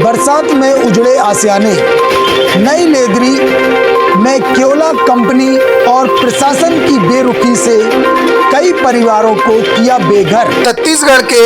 बरसात में उजड़े आशियाने। नई लेदरी में क्योला कंपनी और प्रशासन की बेरुखी से कई परिवारों को किया बेघर। छत्तीसगढ़ के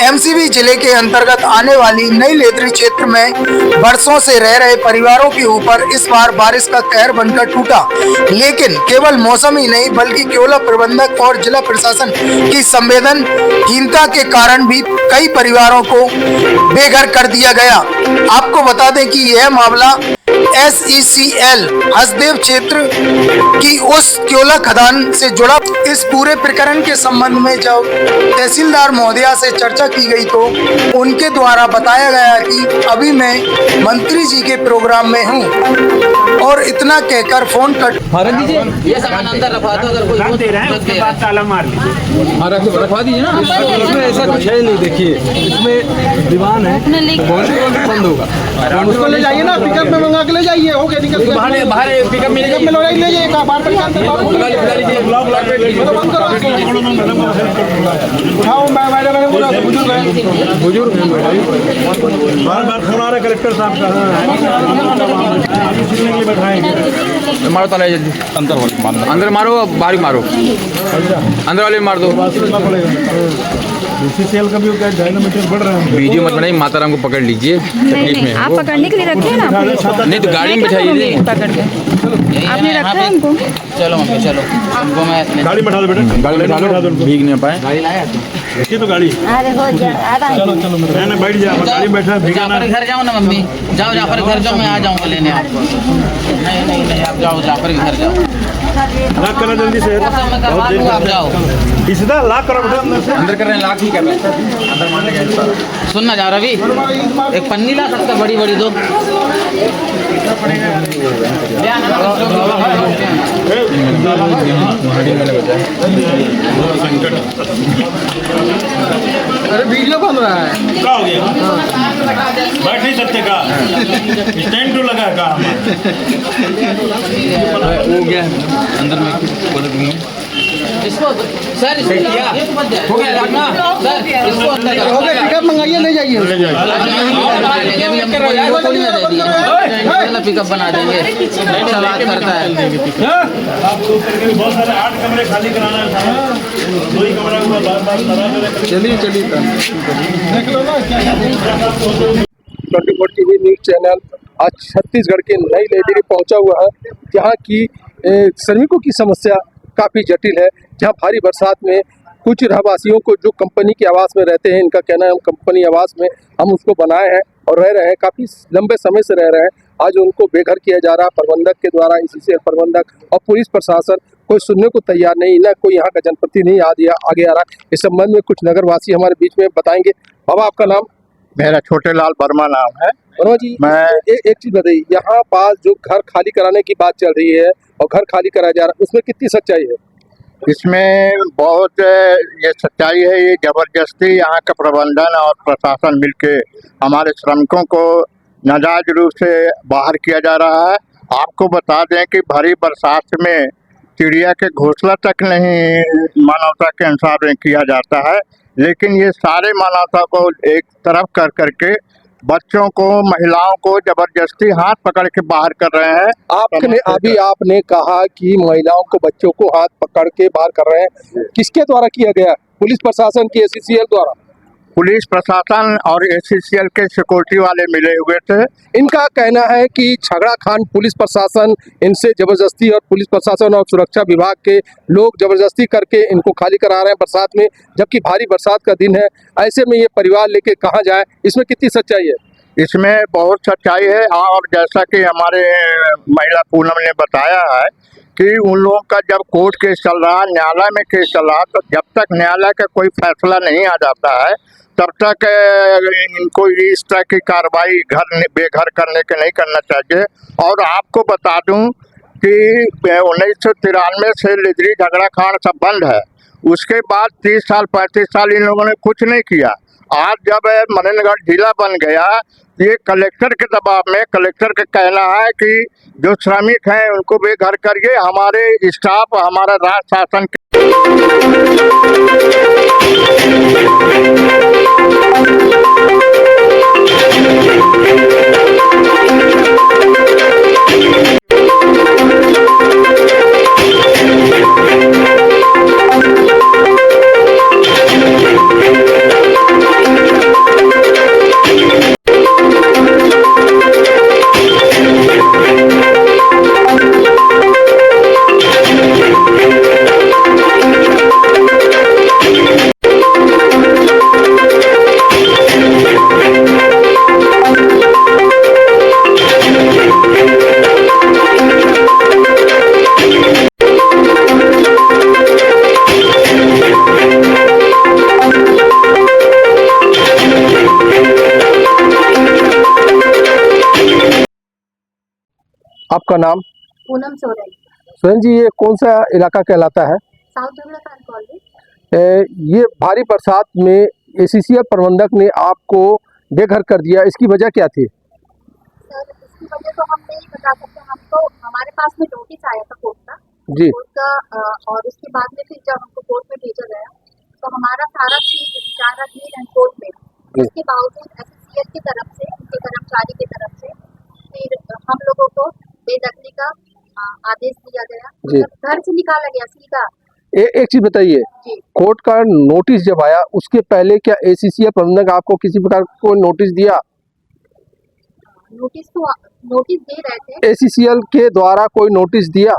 एमसीबी जिले के अंतर्गत आने वाली नई लेदरी क्षेत्र में बरसों से रह रहे परिवारों के ऊपर इस बार बारिश का कहर बनकर टूटा। लेकिन केवल मौसम ही नहीं बल्कि क्योला प्रबंधक और जिला प्रशासन की संवेदनहीनता के कारण भी कई परिवारों को बेघर कर दिया गया। आपको बता दें कि यह मामला SECL हसदेव क्षेत्र की उस क्योला खदान से जुड़ा। इस पूरे प्रकरण के संबंध में जब तहसीलदार महोदया से चर्चा की गई तो उनके द्वारा बताया गया कि अभी मैं मंत्री जी के प्रोग्राम में हूं और इतना कहकर फोन कट। ये सामान अंदर रखवा दो, अगर कोई दे रहे हैं उसके बाद ताला मार लीजिए। रखवा दीजिए ना। इसमें ऐसा कुछ है नहीं, देखिए इसमें दीवान है, बंद होगा। उसको ले जाइए ना, पिकअप में मंगा के ले जाइए। हो गया निकल बाहर पिकअप में ले जाइए। बार उठाओ। मैंने बोला बुजुर्ग है। बार फोन आ रहा है कलेक्टर साहब का। मारो ताला जल्दी, अंदर मारो, बाहर मारो, अंदर वाले मार दो। SECL का भी 2.5 मीटर बढ़ रहा है। वीडियो मत बनाइए, माता राम को पकड़ लीजिए। तकलीफ में आप पकड़ने के लिए रखे हैं ना, नहीं तो गाड़ी में बिठाइए। पकड़ के आपने रखा है उनको। चलो मम्मी चलो, उनको मैं गाड़ी बैठा दो बेटा, गाड़ी में बिठा दो, भीग नहीं पाए। गाड़ी लाया देखिए तो गाड़ी। चलो मैंने बैठ जाओ, गाड़ी बैठा भीगाना। घर जाओ ना मम्मी, जाओ जाफर घर जाओ, मैं आ जाऊंगा लेने आपको। नहीं आप जाओ, जाफर के घर जाओ। लॉक करो जल्दी से। आप जाओ, सीधा लॉक करो बेटा अंदर से। अंदर कर रहे हैं, लॉक ही कर रहे हैं, अंदर मारने का। सुनना जा रवि, एक पन्नी ला सकता, बड़ी बड़ी दो। अरे वीडियो बन रहा है। क्या हो गया? बैठ नहीं सकते का? स्टैंड तो लगा का? हो गया अंदर में इसको सर, इसको हो गया रखना सर, इसको अंदर हो गया। पिकअप मंगाइए, ले जाइए। पिकअप बना देंगे, बात करता है। बहुत सारे 8 कमरे खाली कराना है, 2 ही कमरा को बार-बार चलिए 24 टीवी न्यूज़ चैनल आज छत्तीसगढ़ के नई लेदरी पहुंचा हुआ है, जहां की श्रमिकों की समस्या काफ़ी जटिल है। जहां भारी बरसात में कुछ रहवासियों को जो कंपनी के आवास में रहते हैं, इनका कहना है हम कंपनी आवास में हम उसको बनाए हैं और रह रहे हैं, काफ़ी लंबे समय से रह रहे हैं। आज उनको बेघर किया जा रहा, प्रबंधक के द्वारा। SECL प्रबंधक और पुलिस प्रशासन कोई सुनने को तैयार नहीं, ना कोई यहाँ का जनप्रतिनिधि आगे आ रहा। इस संबंध में कुछ नगरवासी हमारे बीच में बताएंगे। बाबा आपका नाम? मेरा छोटे लाल वर्मा नाम है। वर्मा जी, मैं एक चीज़ बताइए, यहाँ पास जो घर खाली कराने की बात चल रही है और घर खाली कराया जा रहा है, उसमें कितनी सच्चाई है? इसमें बहुत ये सच्चाई है। ये जबरदस्ती यहाँ का प्रबंधन और प्रशासन मिलके हमारे श्रमिकों को नाजायज रूप से बाहर किया जा रहा है। आपको बता दें कि भारी बरसात में चिड़िया के घोंसला तक नहीं मानवता के अनुसार किया जाता है, लेकिन ये सारे मानवता को एक तरफ कर करके बच्चों को, महिलाओं को जबरदस्ती हाथ पकड़ के बाहर कर रहे हैं। आपने कहा कि महिलाओं को, बच्चों को हाथ पकड़ के बाहर कर रहे हैं, किसके द्वारा किया गया? पुलिस प्रशासन की, SECL द्वारा? पुलिस प्रशासन और SECL के सिक्योरिटी वाले मिले हुए थे। इनका कहना है कि छगड़ा खान पुलिस प्रशासन इनसे जबरदस्ती, और पुलिस प्रशासन और सुरक्षा विभाग के लोग जबरदस्ती करके इनको खाली करा रहे हैं बरसात में, जबकि भारी बरसात का दिन है। ऐसे में ये परिवार लेके कहाँ जाए? इसमें कितनी सच्चाई है? इसमें बहुत सच्चाई है। और जैसा कि हमारे महिला पूनम ने बताया है कि उन लोगों का जब कोर्ट केस चल रहा, न्यायालय में केस चल रहा, तो जब तक न्यायालय का कोई फैसला नहीं आ जाता है तब तक इनको इस तरह की कार्रवाई बेघर करने के नहीं करना चाहिए। और आपको बता दूं कि 1993 से लेदरी झगड़ा खान सब बंद है। उसके बाद 30 साल 35 साल इन लोगों ने कुछ नहीं किया। आज जब मनेनगढ़ जिला बन गया, ये कलेक्टर के दबाव में, कलेक्टर का कहना है कि जो श्रमिक हैं उनको बेघर करिए। हमारे स्टाफ, हमारा राज्य शासन के आपका नाम? पूनम सोरेन, सोहन जी, ये कौन सा इलाका कहलाता है? South Dabra Khan colony. ये भारी बरसात में एसीसीएल प्रबंधक ने आपको बेघर कर दिया, इसकी वजह क्या थी? सर इसकी वजह तो हम नहीं बता सकते, हमको हमारे पास में नोटिस आया था कोर्ट का। जी। कोर्ट का और उसके बाद में फिर जब हमको कोर्ट में भेजा गया तो हमारा सारा चीज विचार कोर्ट में, उसके बावजूद एससीएल की तरफ से, उनके कर्मचारी की तरफ से फिर हम लोगों को बेदखली का आदेश दिया गया, जी। मतलब घर से निकाला गया सीधा। एक चीज बताइए, जी। कोर्ट का नोटिस जब आया उसके पहले क्या एसीसीएल प्रबंधक आपको किसी प्रकार को नोटिस दिया? नोटिस दे रहे थे। एसीसीएल के द्वारा कोई नोटिस दिया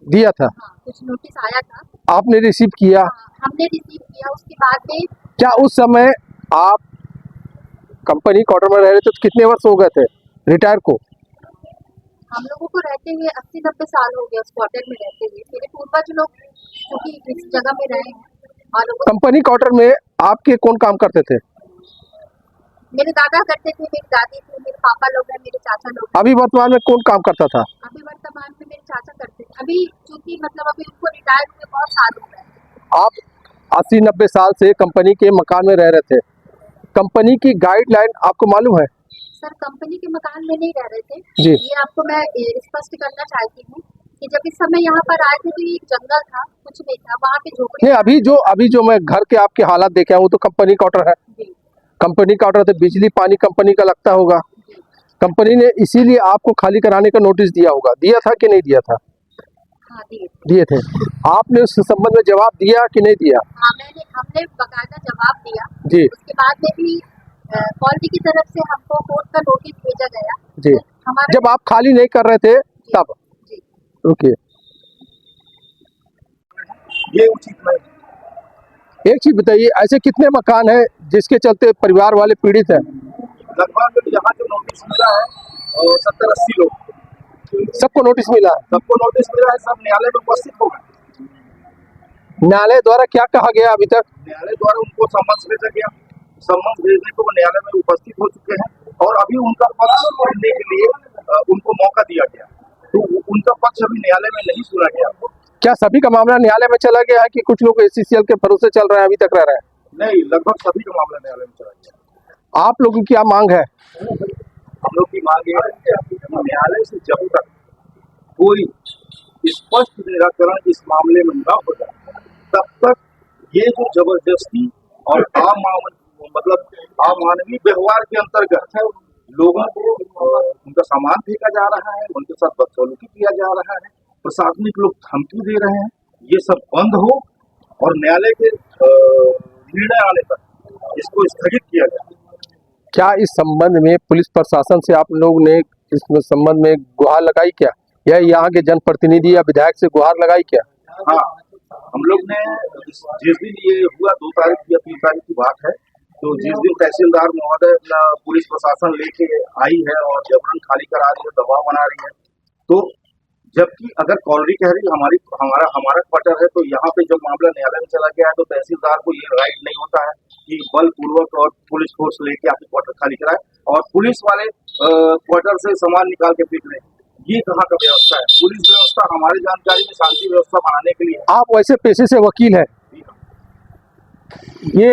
दिया था? हाँ, कुछ नोटिस आया था। आपने रिसीव किया? हमने रिसीव किया। उसके बाद में क्या उस समय आप कंपनी क्वार्टर में रह रहे थे? तो कितने वर्ष हो गए थे रिटायर को? हम लोगों को रहते हुए 80-90 साल हो गया उस क्वार्टर में रहते हुए। मेरे पूर्वज लोग क्योंकि इस जगह में रहे हैं। और कंपनी क्वार्टर में आपके कौन काम करते थे? मेरे दादा करते थे, मेरी दादी थे, मेरे पापा लोग हैं, मेरे चाचा लोग हैं। अभी वर्तमान में कौन काम करता था? अभी वर्तमान में मेरे चाचा करते थे। अभी चूंकि मतलब अभी उनको रिटायर हुए बहुत साल हो गए। आप 80-90 साल से कंपनी के मकान में रह रहे थे। कंपनी की गाइडलाइन आपको मालूम है? सर कंपनी के मकान में नहीं रह रहे थे जी। ये आपको मैं स्पष्ट करना चाहती हूँ कि जब इस समय यहाँ पर आए थे तो ये एक जंगल था, कुछ नहीं था, वहाँ पे झोपड़ी। नहीं, अभी जो मैं घर के आपके हालात देखे हैं वो तो कंपनी क्वार्टर है। जी। कंपनी क्वार्टर तो बिजली पानी कंपनी का लगता होगा। कंपनी ने इसीलिए आपको खाली कराने का नोटिस दिया होगा। दिया था कि नहीं दिया था? हाँ दिए थे। आपने उस संबंध में जवाब दिया कि नहीं दिया? हाँ हमने बकायदा जवाब दिया। जी। उसके बाद में भी कॉलेज की तरफ से हमको कोर्ट का नोटिस भेजा गया। जी। तो हमारा जब आप खाली नहीं कर रहे थे तब? जी। ओके। ये उचित नहीं। एक चीज बताइए, ऐसे कितने मकान हैं जिसके चलते परिवार वाले पीड़ित हैं? लगभग यहाँ जो नोटिस मिला है 70-80 लोग, सबको नोटिस मिला है? सबको नोटिस मिला है, सब न्यायालय में उपस्थित हो गए। न्यायालय द्वारा क्या कहा गया अभी तक? न्यायालय द्वारा उनको सम्मन भेजा गया। सम्मन भेजने को वो न्यायालय में उपस्थित हो चुके हैं और अभी उनका पक्ष सुनने के लिए उनको मौका दिया गया। तो उनका पक्ष अभी न्यायालय में नहीं सुना गया। क्या सभी का मामला न्यायालय में चला गया है कि कुछ लोग एसीसीएल के भरोसे चल रहे हैं, अभी तक रह रहे हैं? नहीं, लगभग सभी का मामला न्यायालय में चला गया। आप लोगों की क्या मांग है? हम लोग की मांग ये है कि न्यायालय से जब तक कोई स्पष्ट निराकरण इस मामले में न हो जाए तब तक ये जो जबरदस्ती और अमानवीय व्यवहार के अंतर्गत लोगों को उनका सामान फेंका जा रहा है, उनके साथ बदसलूकी किया जा रहा है, प्रशासनिक लोग धमकी दे रहे हैं, ये सब बंद हो और न्यायालय के निर्णय आने तक इसको स्थगित किया जाए। क्या इस संबंध में पुलिस प्रशासन से आप लोग ने इस संबंध में गुहार लगाई क्या, या यहाँ के जनप्रतिनिधि या विधायक से गुहार लगाई क्या? हाँ, हम लोग ने जिस दिन ये हुआ 2 तारीख या 3 तारीख की बात है, तो जिस दिन तहसीलदार महोदय पुलिस प्रशासन लेके आई है और जबरन खाली करा रही है, दबाव बना रही है, तो जबकि अगर कॉलोनी कह रही हमारा क्वार्टर है, तो यहाँ पे जब मामला न्यायालय में चला गया है तो तहसीलदार को ये राइट नहीं होता है कि बलपूर्वक और पुलिस फोर्स लेके आके क्वार्टर खाली कराए और पुलिस वाले क्वार्टर से सामान निकाल के फेंक रहे हैं। ये कहाँ का व्यवस्था है? पुलिस व्यवस्था हमारी जानकारी में शांति व्यवस्था बनाने के लिए। आप वैसे पेशे से वकील हैं, ये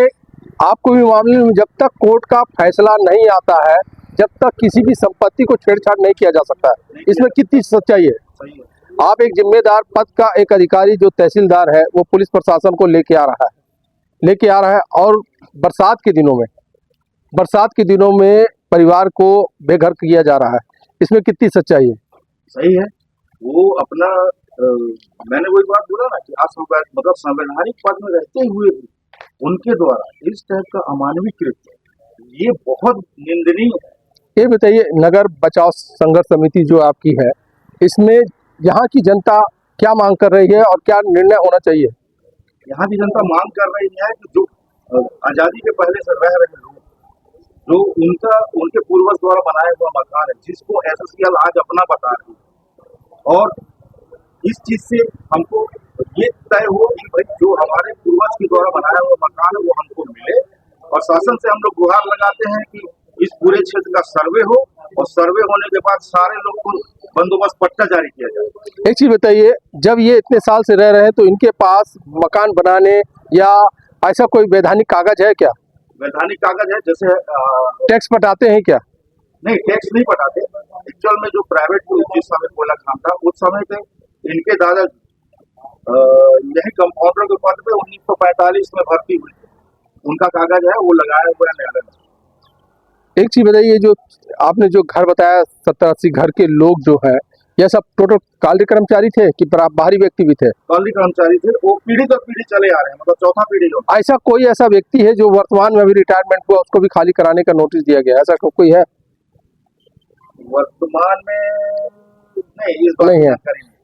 आपको भी मामले में जब तक कोर्ट का फैसला नहीं आता है, जब तक किसी भी संपत्ति को छेड़छाड़ नहीं किया जा सकता है। इसमें कितनी सच्चाई है? सही है। आप एक जिम्मेदार पद का एक अधिकारी जो तहसीलदार है वो पुलिस प्रशासन को लेके आ रहा है और बरसात के दिनों में परिवार को बेघर किया जा रहा है, इसमें कितनी सच्चाई है? सही है। वो अपना मैंने वही बात बोला ना कि मतलब संवैधानिक पद में रहते हुए भी उनके द्वारा इस टाइप का अमानवीय कृत्य ये बहुत निंदनीय है। ये बताइए, नगर बचाव संघर्ष समिति जो आपकी है, इसमें यहाँ की जनता क्या मांग कर रही है और क्या निर्णय होना चाहिए? यहाँ की जनता मांग कर रही है कि जो आजादी के पहले से रह रहे लोग, जो उनके पूर्वज द्वारा बनाया हुआ मकान है, जिसको एससीएल आज अपना बता रही है, और इस चीज से हमको ये तय हो कि भाई जो हमारे पूर्वज के द्वारा बनाया हुआ मकान है वो हमको मिले। और शासन से हम लोग गुहार लगाते हैं कि इस पूरे क्षेत्र का सर्वे हो और सर्वे होने के बाद सारे लोग को बंदोबस्त पट्टा जारी किया जाए। एक चीज बताइए, जब ये इतने साल से रह रहे हैं तो इनके पास मकान बनाने या ऐसा कोई वैधानिक कागज है क्या? वैधानिक कागज है, जैसे टैक्स पटाते हैं क्या? नहीं, टैक्स नहीं पटाते। एक्चुअल में जो प्राइवेट जिस समय कोयला खान था उस समय पे इनके दादा यही कंपाउंडर के पद पे 1945 में भर्ती हुई, उनका कागज है, वो लगाया हुआ है न्यायालय में। एक चीज बताइए, जो आपने जो घर बताया 70-80 घर के लोग जो है, ये सब टोटल काली कर्मचारी थे कि बाहरी व्यक्ति भी थे? काली कर्मचारी थे, वो पीढ़ी दर पीढ़ी चले आ रहे हैं, मतलब चौथा पीढ़ी जो। ऐसा कोई ऐसा व्यक्ति है जो वर्तमान में अभी रिटायरमेंट हुआ, उसको भी खाली कराने का नोटिस दिया गया, ऐसा कोई है? वर्तमान में नहीं, इस बार नहीं है।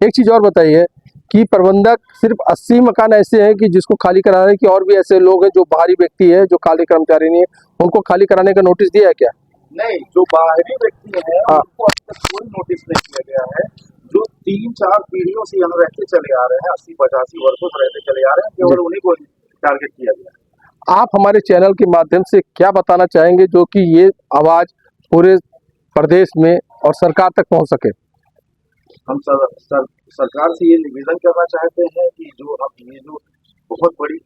एक चीज और बताइए कि प्रबंधक सिर्फ 80 मकान ऐसे हैं कि जिसको खाली कराने की, और भी ऐसे लोग हैं जो बाहरी व्यक्ति है जो खाली कर्मचारी नहीं है, उनको खाली कराने का नोटिस दिया है क्या? नहीं, जो बाहरी व्यक्ति है उनको अब तक कोई नोटिस नहीं किया गया है। जो 3-4 पीढ़ियों से यहाँ रहते चले आ रहे हैं, 80-85 वर्षों से रहते चले आ रहे हैं, केवल उन्हीं को टारगेट किया गया। आप हमारे चैनल के माध्यम से क्या बताना चाहेंगे जो कि ये आवाज पूरे प्रदेश में और सरकार तक पहुंच सके? हम सरकार से ये निवेदन करना चाहते हैं कि ये जो बहुत बड़ी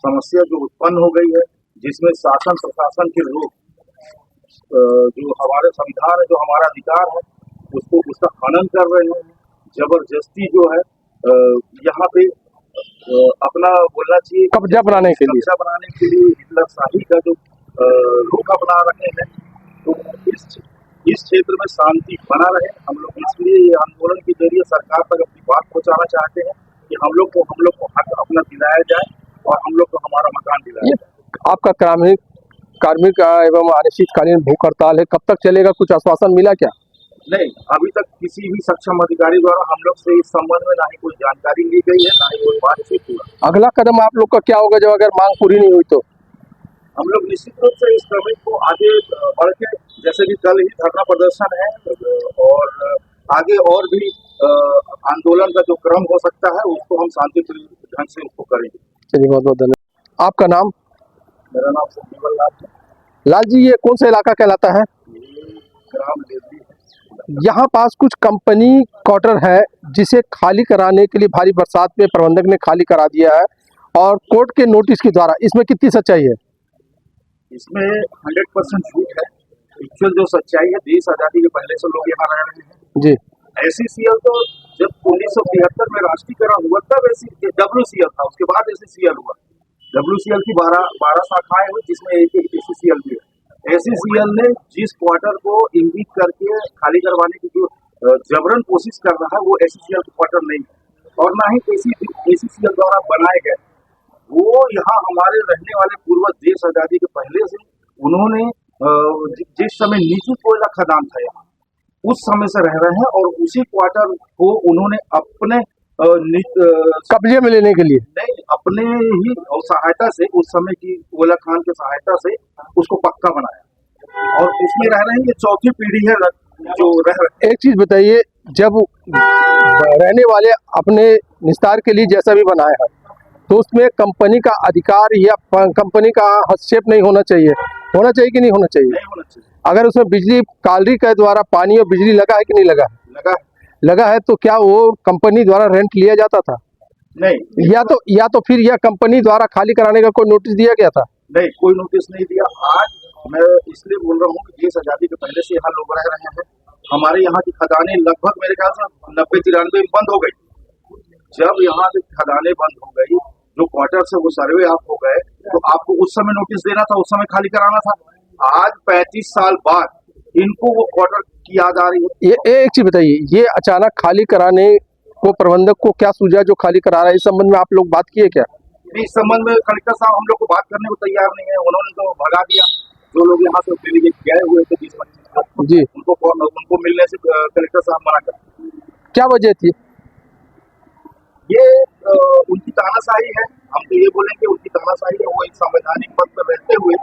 समस्या जो उत्पन्न हो गई है, जिसमें शासन प्रशासन के लोग जो हमारे संविधान है, जो हमारा अधिकार है, उसका हनन कर रहे हैं, जबरदस्ती जो है यहाँ पे अपना बोलना चाहिए कब्जा बनाने के लिए हिटलरशाही का जो रुख अपना रहे हैं। तो इस क्षेत्र में शांति बना रहे, हम लोग इसलिए ये आंदोलन के जरिए सरकार तक अपनी बात पहुंचाना चाहते हैं कि हम लोग को हक अपना दिलाया जाए और हम लोग को हमारा मकान दिलाया जाए। आपका कार्मिक एवं अनिश्चितकालीन भूख हड़ताल है, कब तक चलेगा? कुछ आश्वासन मिला क्या? नहीं, अभी तक किसी भी सक्षम अधिकारी द्वारा हम लोग से इस संबंध में ना ही कोई जानकारी ली गई है, ना ही कोई बातचीत हुआ। अगला कदम आप लोग का क्या होगा जब अगर मांग पूरी नहीं हुई तो? हम लोग निश्चित रूप से इस क्रम को आगे बढ़ के, जैसे कि कल ही धरना प्रदर्शन है और आगे और भी आंदोलन का जो क्रम हो सकता है उसको हम शांतिपूर्ण ढंग से उसको करेंगे। चलिए, बहुत बहुत धन्यवाद। आपका नाम? मेरा नाम संजीवन लाल है। लाल जी, ये कौन सा इलाका कहलाता है? ग्राम लेवली है। यहाँ पास कुछ कंपनी क्वार्टर है जिसे खाली कराने के लिए भारी बरसात में प्रबंधक ने खाली करा दिया है और कोर्ट के नोटिस के द्वारा, इसमें कितनी सच्चाई है? इसमें 100% झूठ है। एक्चुअल जो सच्चाई है, देश आजादी के पहले से लोग यहाँ रह रहे हैं जी। SCCL तो जब 1973 में राष्ट्रीयकरण हुआ तब WCL था, उसके बाद SCCL हुआ। WCL की 12 शाखाएं हुई, जिसमें एक SCCL भी है। SCCL ने जिस क्वार्टर को इंगित करके खाली करवाने की जो जबरन कोशिश कर रहा है, वो SCCL क्वार्टर नहीं है और ना ही SCCL द्वारा बनाए गए। वो यहाँ हमारे रहने वाले पूर्वज देश आजादी के पहले से उन्होंने जिस समय नीचू कोयला खदान था यहाँ, उस समय से रह रहे हैं और उसी क्वार्टर को उन्होंने अपने कब्जे में लेने के लिए नहीं, अपने ही सहायता से, उस समय की कोयला खान की सहायता से उसको पक्का बनाया और उसमें रह रहे हैं। ये चौथी पीढ़ी है जो रह रहे। एक चीज बताइए, जब रहने वाले अपने निस्तार के लिए जैसा भी बनाया है तो उसमें कंपनी का अधिकार या कंपनी का हस्तक्षेप नहीं होना चाहिए कि नहीं होना चाहिए? नहीं होना चाहिए। अगर उसमें बिजली कालरी के द्वारा पानी और बिजली लगा है कि नहीं लगा? लगा है तो क्या वो कंपनी द्वारा रेंट लिया जाता था? नहीं। या तो फिर यह कंपनी द्वारा खाली कराने का कोई नोटिस दिया गया था? नहीं, कोई नोटिस नहीं दिया। आज मैं इसलिए बोल रहा हूँ कि देश आजादी के पहले से यहाँ लोग रह रहे हैं। हमारे यहाँ की खदानें लगभग मेरे ख्याल से 90-93 में बंद हो गई। जब यहाँ की खदानें बंद हो गई, जो क्वार्टर से वो सर्वे आप हो गए, तो आपको उस समय नोटिस देना था, उस समय खाली कराना था। आज 35 साल बाद इनको वो क्वार्टर की याद आ रही है। ये एक चीज बताइए, ये अचानक खाली कराने को प्रबंधक को क्या सूझा जो खाली करा रहा है? इस संबंध में आप लोग बात किए क्या? इस संबंध में कलेक्टर साहब हम लोग को बात करने को तैयार नहीं है। उन्होंने तो भगा दिया। जो लोग यहाँ से डेलीगेट गए हुए थे 20-25 जी, उनको मिलने से कलेक्टर साहब मना कर। क्या वजह थी? ये उनकी तानाशाही है। हम तो ये बोलेंगे उनकी तानाशाही है। वो एक संवैधानिक पद पर रहते हुए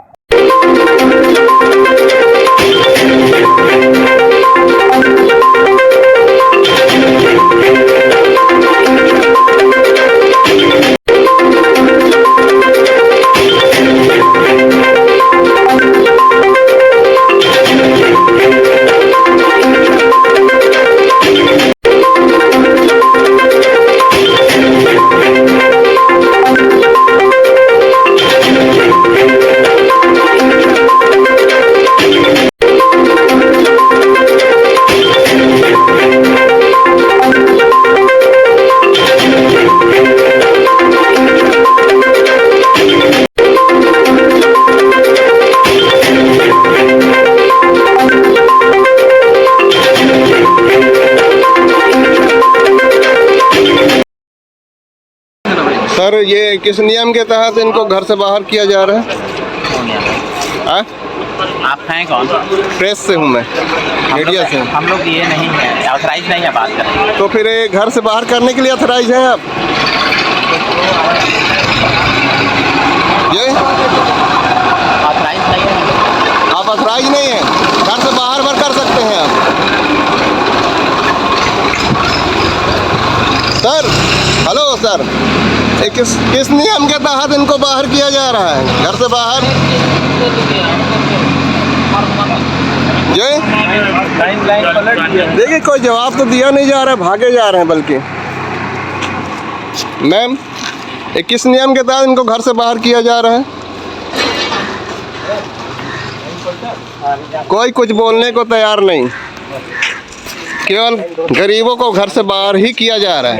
सर ये किस नियम के तहत इनको घर से बाहर किया जा रहा है? आ? आप हैं कौन? प्रेस से हूँ मैं, मीडिया से। हम लोग ये नहीं है, ऑथराइज नहीं है बात करें। तो फिर ये घर से बाहर करने के लिए ऑथराइज हैं आप? ये ऑथराइज नहीं है। आप ऑथराइज नहीं हैं, घर से बाहर कर सकते हैं आप। सर हेलो सर, ये किस नियम के तहत इनको बाहर किया जा रहा है, घर से बाहर? ये देखिए कोई जवाब तो दिया नहीं जा रहा है, भागे जा रहे हैं बल्कि। मैम ये किस नियम के तहत इनको घर से बाहर किया जा रहा है? कोई कुछ बोलने को तैयार नहीं, केवल गरीबों को घर से बाहर ही किया जा रहा है।